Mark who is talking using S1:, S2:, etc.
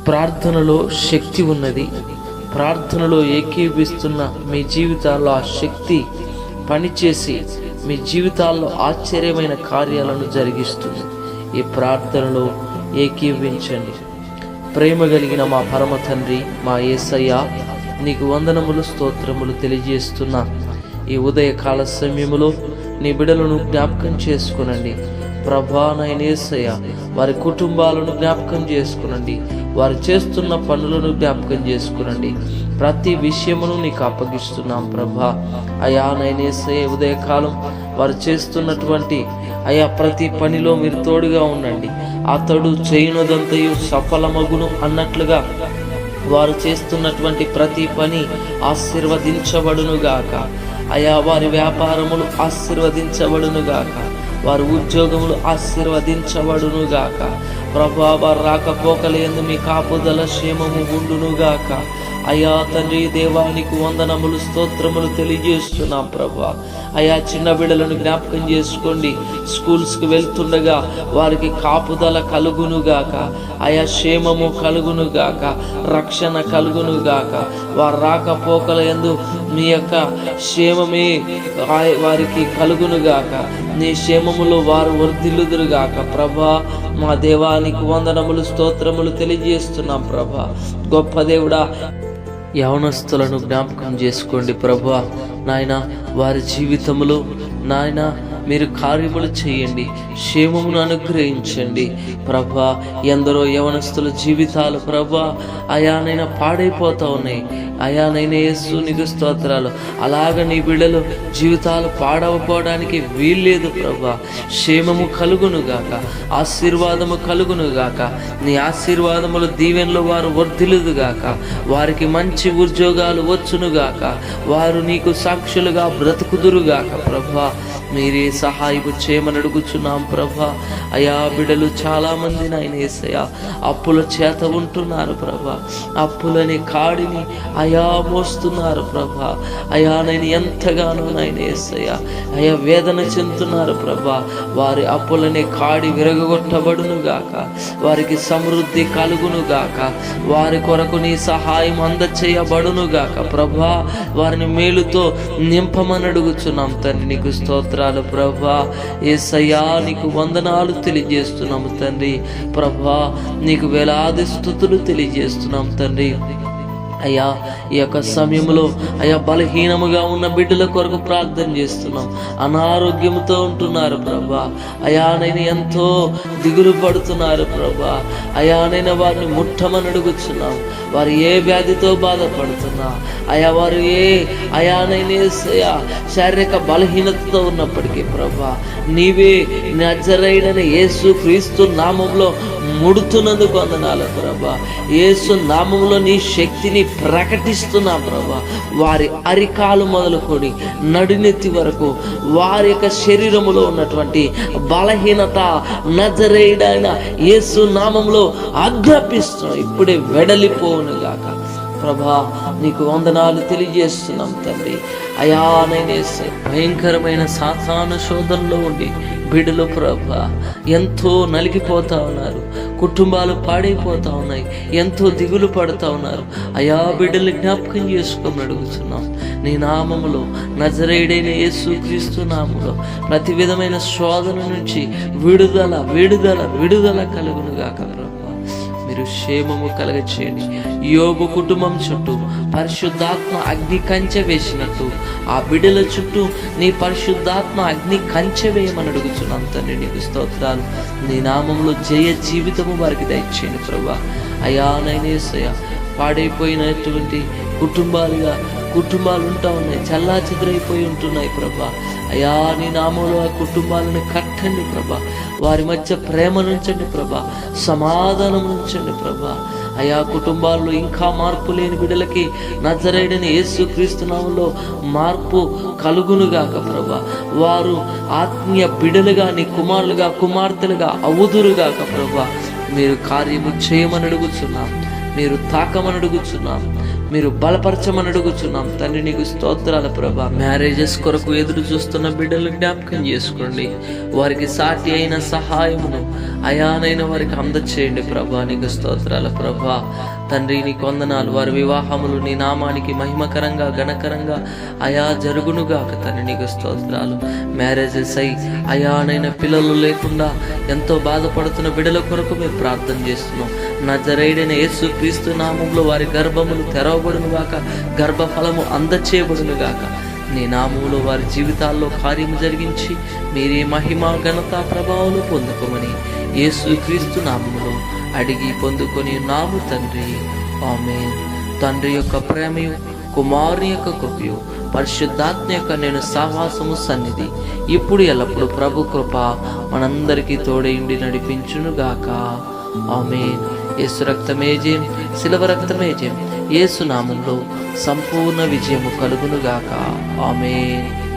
S1: ప్రార్థనలో శక్తి ఉన్నది. ప్రార్థనలో ఏకీభవిస్తున్న మీ జీవితాల్లో ఆ శక్తి పనిచేసి మీ జీవితాల్లో ఆశ్చర్యమైన కార్యాలను జరిగిస్తుంది. ఈ ప్రార్థనలో ఏకీభవించండి. ప్రేమ కలిగిన మా పరమ తండ్రి, మా యేసయ్య, నీకు వందనములు, స్తోత్రములు తెలియజేస్తున్న ఈ ఉదయకాల సమయములో నీ బిడ్డలను జ్ఞాపకం చేసుకునండి ప్రభా. నాయన యేసయ్య, వారి కుటుంబాలను జ్ఞాపకం చేసుకునండి. వారు చేస్తున్న పనులను జ్ఞాపకం చేసుకునండి. ప్రతి విషయమును నీకు అప్పగిస్తున్నాం ప్రభా. అయా నాయన యేసయ్య, ఉదయకాలం వారు చేస్తున్నటువంటి ప్రతి పనిలో మీరు తోడుగా ఉండండి. అతడు చేయనదంతయు సఫలమగును అన్నట్లుగా వారు చేస్తున్నటువంటి ప్రతి పని ఆశీర్వదించబడునుగాక. వారి వ్యాపారములు ఆశీర్వదించబడునుగాక. వారి ఉద్యోగములు ఆశీర్వదించబడునుగాక ప్రభా. వారు రాకపోకలందు మీ కాపుదల క్షేమము ఉండునుగాక. తండ్రి దేవానికి వందనములు, స్తోత్రములు తెలియజేస్తున్నాం ప్రభా. చిన్న బిడ్డలను జ్ఞాపకం చేసుకోండి. స్కూల్స్కి వెళ్తుండగా వారికి కాపుదల కలుగునుగాక. క్షేమము కలుగునుగాక, రక్షణ కలుగునుగాక. వారు రాకపోకల యందు మీ యొక్క క్షేమమే వారికి కలుగునుగాక. నీ క్షేమములో వారు వర్ధిల్లుదురుగాక ప్రభా. మా దేవానికి వందనములు, స్తోత్రములు తెలియజేస్తున్నాం ప్రభా. గొప్ప దేవుడా, యవనస్తులను జ్ఞాపకం చేసుకోండి ప్రభా. నాయన, వారి జీవితంలో నాయన మీరు కార్యములు చేయండి, క్షేమమును అనుగ్రహించండి ప్రభా. ఎందరో యవనస్తుల జీవితాలు ప్రభా నైనా పాడైపోతా ఉన్నాయి. నైనా యేసు నీకు స్తోత్రాలు. అలాగ నీ బిడ్డలు జీవితాలు పాడవపోవడానికి వీల్లేదు ప్రభా. క్షేమము కలుగునుగాక, ఆశీర్వాదము కలుగునుగాక. నీ ఆశీర్వాదములు దీవెనలు వారు వర్ధిల్లుదుగాక. వారికి మంచి ఉద్యోగాలు వచ్చునుగాక. వారు నీకు సాక్షులుగా బ్రతుకుదురుగాక ప్రభా. మీరే సహాయము చేయమని అడుగుచున్నాం ప్రభా. బిడ్డలు చాలా మంది నాయన యేసయ్య అప్పుల చేత ఉంటున్నారు ప్రభా. అప్పులని కాడిని మోస్తున్నారు ప్రభా. నేను ఎంతగానో నాయన యేసయ్య వేదన చెందుతున్నారు ప్రభా. వారి అప్పులని కాడి విరగొట్టబడునుగాక. వారికి సమృద్ధి కలుగునుగాక. వారి కొరకు నీ సహాయం అందచేయబడునుగాక ప్రభా. వారిని మేలుతో నింపమని అడుగుచున్నాం తండ్రి. నీకు స్తోత్రాలు ప్రభా. యేసయ్యా, నీకు వందనాలు తెలియజేస్తున్నాము తండ్రి ప్రభా. నీకు వేలాది స్తుతులు తెలియజేస్తున్నాం తండ్రి. ఈ యొక్క సమయంలో బలహీనముగా ఉన్న బిడ్డల కొరకు ప్రార్థన చేస్తున్నాం. అనారోగ్యంతో ఉంటున్నారు ప్రభా. నేను ఎంతో దిగులు పడుతున్నారు ప్రభా. నేను వారిని ముట్టమని అడుగుతున్నాం. వారు ఏ వ్యాధితో బాధపడుతున్నా వారు శారీరక బలహీనతతో ఉన్నప్పటికీ ప్రభా, నీవే నజరేయుడైన యేసు క్రీస్తు నామంలో ముడుతున్నందుకు వందనాలు ప్రభా. యేసు నామంలో నీ శక్తిని ప్రకటిస్తున్నా ప్రభా. వారి అరికాలు మొదలుకొని నడినెత్తి వరకు వారి యొక్క శరీరములో ఉన్నటువంటి బలహీనత నజరేయుడైన యేసు నామంలో ఆజ్ఞాపిస్తున్నాం, ఇప్పుడే వెడలిపోవునుగాక ప్రభా. నీకు వందనాలు తెలియజేస్తున్నాం తండ్రి. నేనేసే భయంకరమైన సాతాను శోధనలో ఉండి బిడ్డలు ప్రభా ఎంతో నలిగిపోతా ఉన్నారు. కుటుంబాలు పాడైపోతా ఉన్నాయి. ఎంతో దిగులు పడుతూ ఉన్నారు. బిడ్డలు జ్ఞాపకం చేసుకోమని అడుగుతున్నాం. నీ నామములో, నజరేయుడైన యేసు క్రీస్తు నామములో ప్రతి విధమైన శోధన నుంచి విడుదల విడుదల విడుదల కలుగునుగాక ప్రభా. మీరు క్షేమము కలగచేయండి. యోబు కుటుంబం చుట్టూ పరిశుద్ధాత్మ అగ్ని కంచె వేసినట్టు ఆ బిడ్డల చుట్టూ నీ పరిశుద్ధాత్మ అగ్ని కంచె వేయమని అడుగుతున్నాం తండ్రి. నీకు స్తోత్రాలు. నీ నామంలో జయ జీవితము వారికి దయచేయండి ప్రభా. నేనేసయ్య పాడైపోయినటువంటి కుటుంబాలు ఉంటా ఉన్నాయి, చల్లా చెదురైపోయి ఉంటున్నాయి ప్రభా. నీ నామంలో ఆ కుటుంబాలను కట్టండి ప్రభా. వారి మధ్య ప్రేమనుంచండి ప్రభా, సమాధానం ఉంచండి ప్రభా. కుటుంబాల్లో ఇంకా మార్పు లేని బిడ్డలకి నజరేయుడైన యేసు క్రీస్తు నామములో మార్పు కలుగునుగాక ప్రభా. వారు ఆత్మీయ బిడ్డలుగా, నీ కుమారులుగా కుమార్తెలుగా అవుదురుగాక ప్రభా. మీరు కార్యము చేయమని అడుగుతున్నాం, మీరు తాకమని అడుగుతున్నాం మీరు బలపరచమని అడుగుచున్నాం తండ్రి. నీకు స్తోత్రాల ప్రభా. మ్యారేజెస్ కొరకు ఎదురు చూస్తున్న బిడ్డలు జ్ఞాపకం చేసుకోండి. వారికి సాటి అయిన సహాయమును అయానైన వారికి అందచేయండి ప్రభా. నీకు స్తోత్రాల ప్రభా. తండ్రి నీకు వందనాలు. వారి వివాహములు నీ నామానికి మహిమకరంగా ఘనకరంగా అయా జరుగునుగాక తండ్రి. నీకు స్తోత్రాలు. మ్యారేజెస్ అయి అయానైన పిల్లలు లేకుండా ఎంతో బాధపడుతున్న బిడ్డల కొరకు మేము ప్రార్థన చేస్తున్నాం. నజరేయుడైన యేసు క్రీస్తు నామంలో వారి గర్భములు తెరవబడునుగాక, గర్భఫలము అందచేయబడునుగాక. నీ నామములో వారి జీవితాల్లో కార్యము జరిగించి మీరే మహిమ ఘనత ప్రభావాలు పొందుకోమని యేసు క్రీస్తు నామములో అడిగి పొందుకొని నాము తండ్రి. ఆమేన్. తండ్రి యొక్క ప్రేమయు, కుమారుని యొక్క కృపయు, పరిశుద్ధాత్మ యొక్క నేను సహవాసము సన్నిధి ఇప్పుడు ఎల్లప్పుడు ప్రభు కృప మనందరికీ తోడైండి నడిపించునుగాక. ఆమేన్. యేసు రక్తమే జయం, శిలువ రక్తమే జయం. యేసు నామంలో సంపూర్ణ విజయము కలుగునుగాక. ఆమేన్.